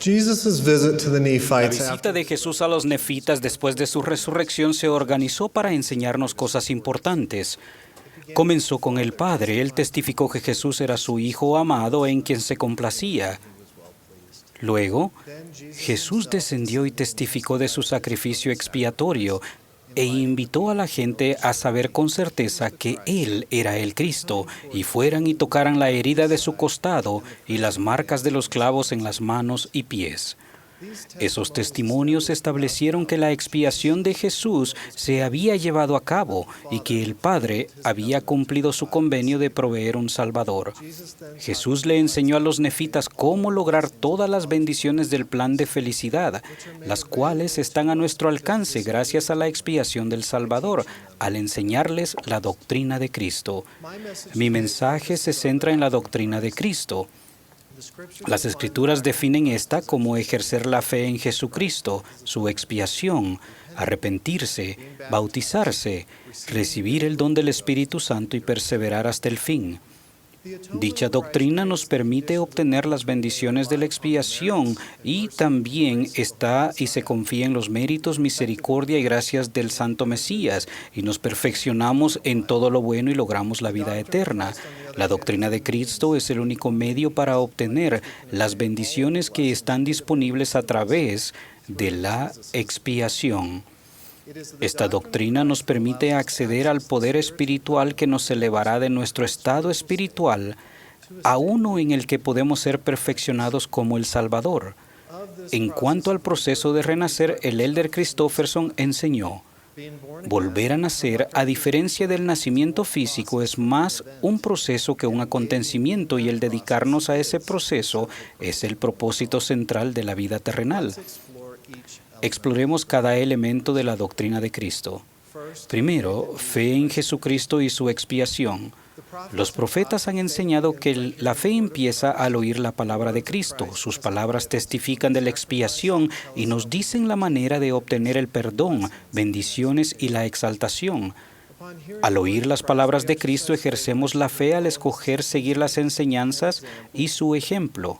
Jesus' visit to the La Nephites visita de Jesús a los nefitas después de su resurrección se organizó para enseñarnos cosas importantes. Comenzó con el Padre. Él testificó que Jesús era su Hijo amado en quien se complacía. Luego, Jesús descendió y testificó de su sacrificio expiatorio e invitó a la gente a saber con certeza que Él era el Cristo, y fueran y tocaran la herida de su costado y las marcas de los clavos en las manos y pies. Esos testimonios establecieron que la expiación de Jesús se había llevado a cabo y que el Padre había cumplido su convenio de proveer un Salvador. Jesús le enseñó a los nefitas cómo lograr todas las bendiciones del plan de felicidad, las cuales están a nuestro alcance gracias a la expiación del Salvador, al enseñarles la doctrina de Cristo. Mi mensaje se centra en la doctrina de Cristo. Las Escrituras definen esta como ejercer la fe en Jesucristo, su expiación, arrepentirse, bautizarse, recibir el don del Espíritu Santo y perseverar hasta el fin. Dicha doctrina nos permite obtener las bendiciones de la expiación y también está y se confía en los méritos, misericordia y gracias del Santo Mesías, y nos perfeccionamos en todo lo bueno y logramos la vida eterna. La doctrina de Cristo es el único medio para obtener las bendiciones que están disponibles a través de la expiación. Esta doctrina nos permite acceder al poder espiritual que nos elevará de nuestro estado espiritual a uno en el que podemos ser perfeccionados como el Salvador. En cuanto al proceso de renacer, el Elder Christofferson enseñó: volver a nacer, a diferencia del nacimiento físico, es más un proceso que un acontecimiento, y el dedicarnos a ese proceso es el propósito central de la vida terrenal. Exploremos cada elemento de la doctrina de Cristo. Primero, fe en Jesucristo y su expiación. Los profetas han enseñado que la fe empieza al oír la palabra de Cristo. Sus palabras testifican de la expiación y nos dicen la manera de obtener el perdón, bendiciones y la exaltación. Al oír las palabras de Cristo, ejercemos la fe al escoger seguir las enseñanzas y su ejemplo.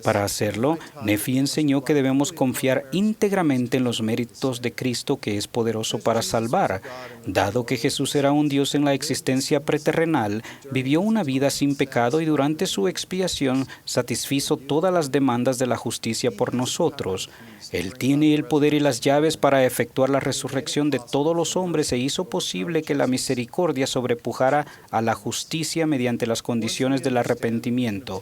Para hacerlo, Nefi enseñó que debemos confiar íntegramente en los méritos de Cristo, que es poderoso para salvar. Dado que Jesús era un Dios en la existencia preterrenal, vivió una vida sin pecado y durante su expiación satisfizo todas las demandas de la justicia por nosotros. Él tiene el poder y las llaves para efectuar la resurrección de todos los hombres e hizo posible que la misericordia sobrepujara a la justicia mediante las condiciones del arrepentimiento.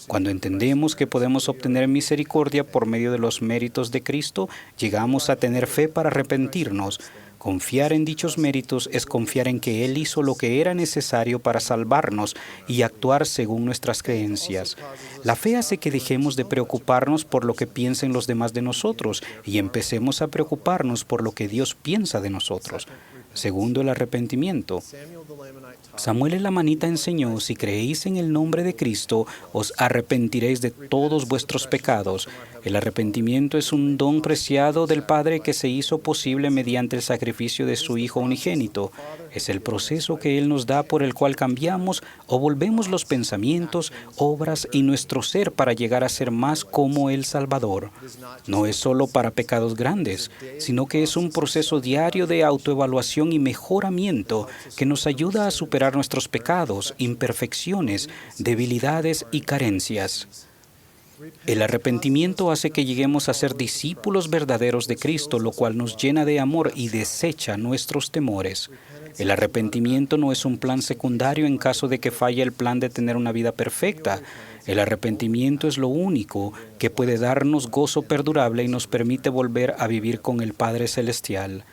Cuando entendemos que podemos obtener misericordia por medio de los méritos de Cristo, llegamos a tener fe para arrepentirnos. Confiar en dichos méritos es confiar en que Él hizo lo que era necesario para salvarnos y actuar según nuestras creencias. La fe hace que dejemos de preocuparnos por lo que piensen los demás de nosotros y empecemos a preocuparnos por lo que Dios piensa de nosotros. Segundo, el arrepentimiento. Samuel el Lamanita enseñó: si creéis en el nombre de Cristo, os arrepentiréis de todos vuestros pecados. El arrepentimiento es un don preciado del Padre que se hizo posible mediante el sacrificio de su Hijo unigénito. Es el proceso que Él nos da por el cual cambiamos o volvemos los pensamientos, obras y nuestro ser para llegar a ser más como el Salvador. No es solo para pecados grandes, sino que es un proceso diario de autoevaluación y mejoramiento que nos ayuda a superar nuestros pecados, imperfecciones, debilidades y carencias. El arrepentimiento hace que lleguemos a ser discípulos verdaderos de Cristo, lo cual nos llena de amor y desecha nuestros temores. El arrepentimiento no es un plan secundario en caso de que falle el plan de tener una vida perfecta. El arrepentimiento es lo único que puede darnos gozo perdurable y nos permite volver a vivir con el Padre Celestial.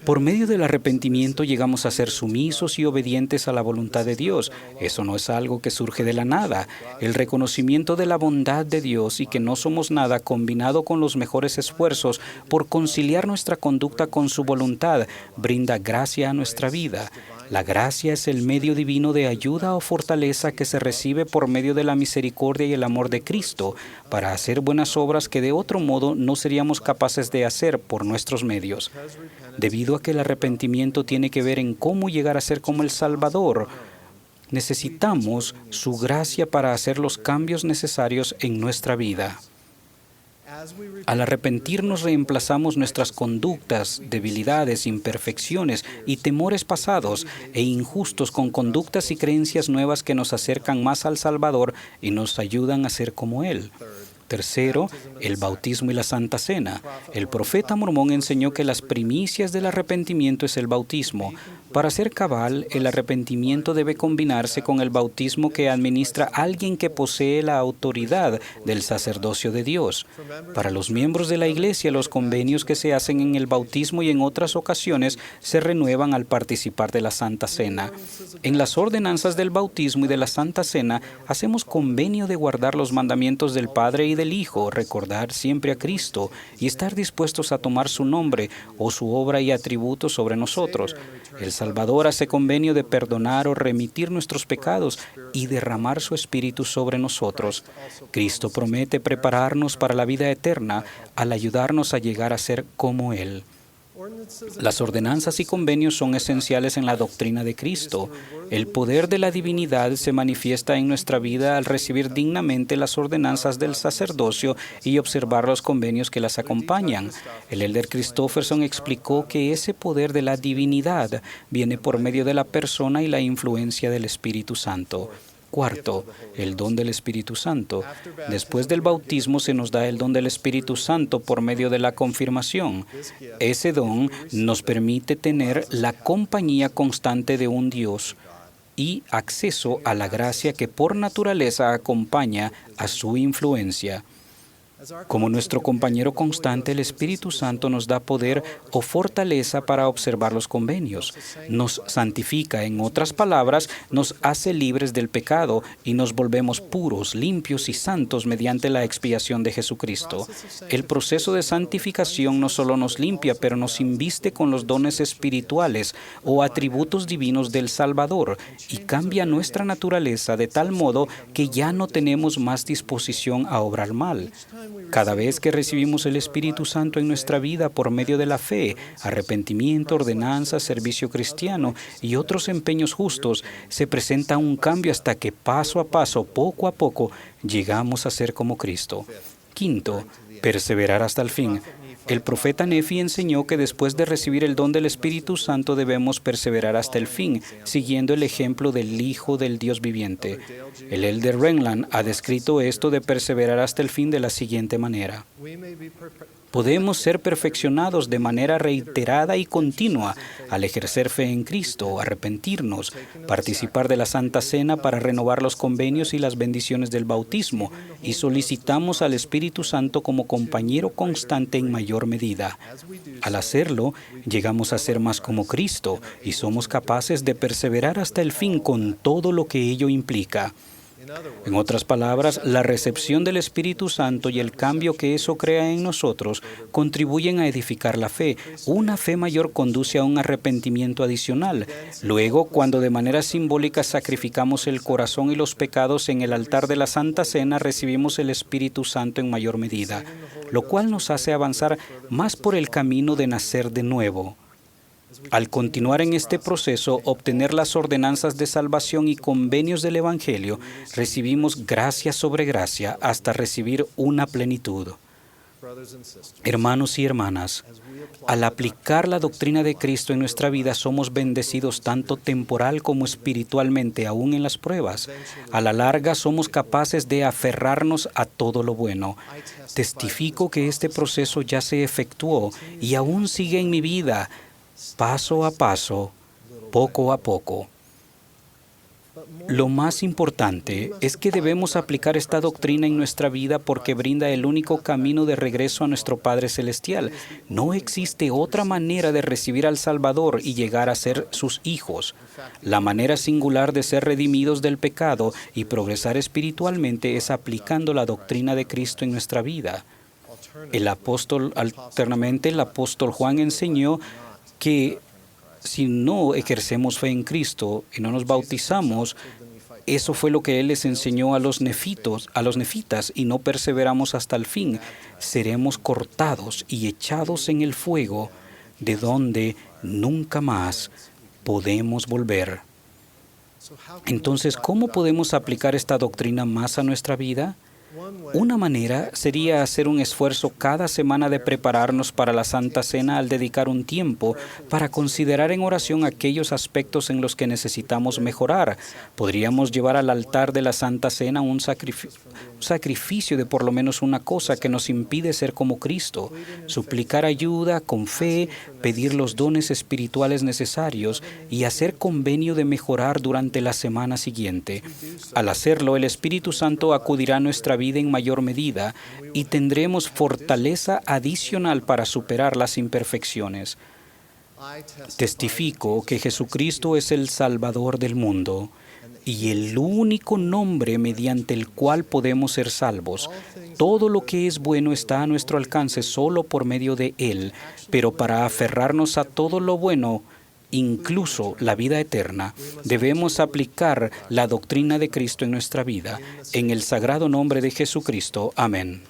Por medio del arrepentimiento llegamos a ser sumisos y obedientes a la voluntad de Dios. Eso no es algo que surge de la nada. El reconocimiento de la bondad de Dios y que no somos nada, combinado con los mejores esfuerzos por conciliar nuestra conducta con su voluntad, brinda gracia a nuestra vida. La gracia es el medio divino de ayuda o fortaleza que se recibe por medio de la misericordia y el amor de Cristo para hacer buenas obras que de otro modo no seríamos capaces de hacer por nuestros medios. Debido a que el arrepentimiento tiene que ver en cómo llegar a ser como el Salvador, necesitamos su gracia para hacer los cambios necesarios en nuestra vida. Al arrepentirnos reemplazamos nuestras conductas, debilidades, imperfecciones y temores pasados e injustos con conductas y creencias nuevas que nos acercan más al Salvador y nos ayudan a ser como Él. Tercero, el bautismo y la Santa Cena. El profeta mormón enseñó que las primicias del arrepentimiento es el bautismo. Para ser cabal, el arrepentimiento debe combinarse con el bautismo que administra alguien que posee la autoridad del sacerdocio de Dios. Para los miembros de la Iglesia, los convenios que se hacen en el bautismo y en otras ocasiones se renuevan al participar de la Santa Cena. En las ordenanzas del bautismo y de la Santa Cena, hacemos convenio de guardar los mandamientos del Padre y del Hijo, recordar siempre a Cristo y estar dispuestos a tomar su nombre o su obra y atributos sobre nosotros. El Salvador hace convenio de perdonar o remitir nuestros pecados y derramar su Espíritu sobre nosotros. Cristo promete prepararnos para la vida eterna al ayudarnos a llegar a ser como Él. Las ordenanzas y convenios son esenciales en la doctrina de Cristo. El poder de la divinidad se manifiesta en nuestra vida al recibir dignamente las ordenanzas del sacerdocio y observar los convenios que las acompañan. El elder Christofferson explicó que ese poder de la divinidad viene por medio de la persona y la influencia del Espíritu Santo. Cuarto, el don del Espíritu Santo. Después del bautismo se nos da el don del Espíritu Santo por medio de la confirmación. Ese don nos permite tener la compañía constante de un Dios y acceso a la gracia que por naturaleza acompaña a su influencia. Como nuestro compañero constante, el Espíritu Santo nos da poder o fortaleza para observar los convenios. Nos santifica, en otras palabras, nos hace libres del pecado y nos volvemos puros, limpios y santos mediante la expiación de Jesucristo. El proceso de santificación no solo nos limpia, pero nos inviste con los dones espirituales o atributos divinos del Salvador y cambia nuestra naturaleza de tal modo que ya no tenemos más disposición a obrar mal. Cada vez que recibimos el Espíritu Santo en nuestra vida por medio de la fe, arrepentimiento, ordenanza, servicio cristiano y otros empeños justos, se presenta un cambio hasta que paso a paso, poco a poco, llegamos a ser como Cristo. Quinto, perseverar hasta el fin. El profeta Nefi enseñó que después de recibir el don del Espíritu Santo debemos perseverar hasta el fin, siguiendo el ejemplo del Hijo del Dios viviente. El elder Renland ha descrito esto de perseverar hasta el fin de la siguiente manera. Podemos ser perfeccionados de manera reiterada y continua al ejercer fe en Cristo, arrepentirnos, participar de la Santa Cena para renovar los convenios y las bendiciones del bautismo, y solicitamos al Espíritu Santo como compañero constante en mayor medida. Al hacerlo, llegamos a ser más como Cristo y somos capaces de perseverar hasta el fin con todo lo que ello implica. En otras palabras, la recepción del Espíritu Santo y el cambio que eso crea en nosotros contribuyen a edificar la fe. Una fe mayor conduce a un arrepentimiento adicional. Luego, cuando de manera simbólica sacrificamos el corazón y los pecados en el altar de la Santa Cena, recibimos el Espíritu Santo en mayor medida, lo cual nos hace avanzar más por el camino de nacer de nuevo. Al continuar en este proceso, obtener las ordenanzas de salvación y convenios del Evangelio, recibimos gracia sobre gracia hasta recibir una plenitud. Hermanos y hermanas, al aplicar la doctrina de Cristo en nuestra vida, somos bendecidos tanto temporal como espiritualmente, aún en las pruebas. A la larga, somos capaces de aferrarnos a todo lo bueno. Testifico que este proceso ya se efectuó y aún sigue en mi vida, paso a paso, poco a poco. Lo más importante es que debemos aplicar esta doctrina en nuestra vida porque brinda el único camino de regreso a nuestro Padre Celestial. No existe otra manera de recibir al Salvador y llegar a ser sus hijos. La manera singular de ser redimidos del pecado y progresar espiritualmente es aplicando la doctrina de Cristo en nuestra vida. Alternamente, el apóstol Juan enseñó que si no ejercemos fe en Cristo y no nos bautizamos, eso fue lo que Él les enseñó a los nefitas, y no perseveramos hasta el fin, seremos cortados y echados en el fuego, de donde nunca más podemos volver. Entonces, ¿cómo podemos aplicar esta doctrina más a nuestra vida? Una manera sería hacer un esfuerzo cada semana de prepararnos para la Santa Cena al dedicar un tiempo para considerar en oración aquellos aspectos en los que necesitamos mejorar. Podríamos llevar al altar de la Santa Cena un sacrificio de por lo menos una cosa que nos impide ser como Cristo, suplicar ayuda con fe, pedir los dones espirituales necesarios y hacer convenio de mejorar durante la semana siguiente. Al hacerlo, el Espíritu Santo acudirá a nuestra vida en mayor medida y tendremos fortaleza adicional para superar las imperfecciones. Testifico que Jesucristo es el Salvador del mundo y el único nombre mediante el cual podemos ser salvos. Todo lo que es bueno está a nuestro alcance solo por medio de Él, pero para aferrarnos a todo lo bueno, incluso la vida eterna, debemos aplicar la doctrina de Cristo en nuestra vida. En el sagrado nombre de Jesucristo. Amén.